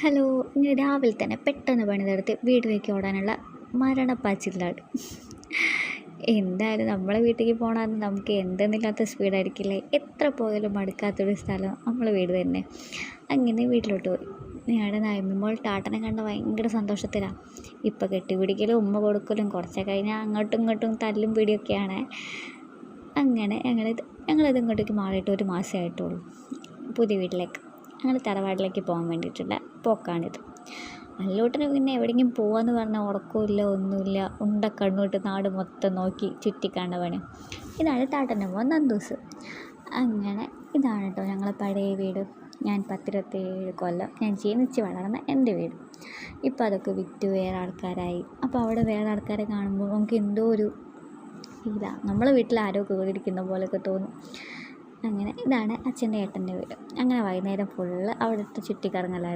Hello. ഇങ്ങനെ രാവിലെ തന്നെ പെട്ടെന്ന് പണി തീർത്ത് വീട്ടിലേക്ക് ഓടാനുള്ള മരണപ്പാച്ചിലാണ്. എന്തായാലും നമ്മളെ വീട്ടിലേക്ക് പോകണമെന്ന് നമുക്ക് എന്തെന്നില്ലാത്ത സ്പീഡായിരിക്കില്ലേ. എത്ര പോയാലും മടുക്കാത്തൊരു സ്ഥലം നമ്മളെ വീട് തന്നെ. അങ്ങനെ വീട്ടിലോട്ട് പോയി. ഞങ്ങളുടെ നയമ്പുമ്പോൾ ടാട്ടനെ കണ്ട ഭയങ്കര സന്തോഷത്തിലാണ്. ഇപ്പം കെട്ടിപ്പിടിക്കലും ഉമ്മ കൊടുക്കലും കുറച്ച് കഴിഞ്ഞാൽ അങ്ങോട്ടും ഇങ്ങോട്ടും തല്ലും പിടിയൊക്കെയാണ്. അങ്ങനെ ഞങ്ങളിത് ഇങ്ങോട്ടേക്ക് മാറിയിട്ട് ഒരു മാസമേ ആയിട്ടുള്ളൂ. പുതിയ വീട്ടിലേക്ക് ഞങ്ങൾ തറവാട്ടിലേക്ക് പോകാൻ വേണ്ടിയിട്ടുള്ള പോക്കാണിത്. അല്ലൂട്ടന് പിന്നെ എവിടെയെങ്കിലും പോകാമെന്ന് പറഞ്ഞാൽ ഉറക്കമില്ല, ഒന്നുമില്ല. കണ്ണുവിട്ട് നാട് മൊത്തം നോക്കി ചുറ്റിക്കാണ്ട പണി. ഇതാണ് ടാട്ടൻ്റെ മോൻ നന്ദൂസ്. അങ്ങനെ ഇതാണ് കേട്ടോ ഞങ്ങളെ പഴയ വീട്. ഞാൻ 10-27 കൊല്ലം ഞാൻ ജനിച്ച് വളർന്ന എൻ്റെ വീട്. ഇപ്പം അതൊക്കെ വിറ്റ് വേറെ ആൾക്കാരായി. അപ്പോൾ അവിടെ വേറെ ആൾക്കാരെ കാണുമ്പോൾ നമുക്ക് എന്തോ ഒരു ഫീലാണ്. നമ്മളെ വീട്ടിൽ ആരോ കയറിയിരിക്കുന്ന പോലെയൊക്കെ തോന്നും. അങ്ങനെ ഇതാണ് അച്ഛൻ്റെ ഏട്ടൻ്റെ വീട്. അങ്ങനെ വൈകുന്നേരം ഫുള്ള് അവിടുത്തെ ചുറ്റിക്കറങ്ങലായിരുന്നു.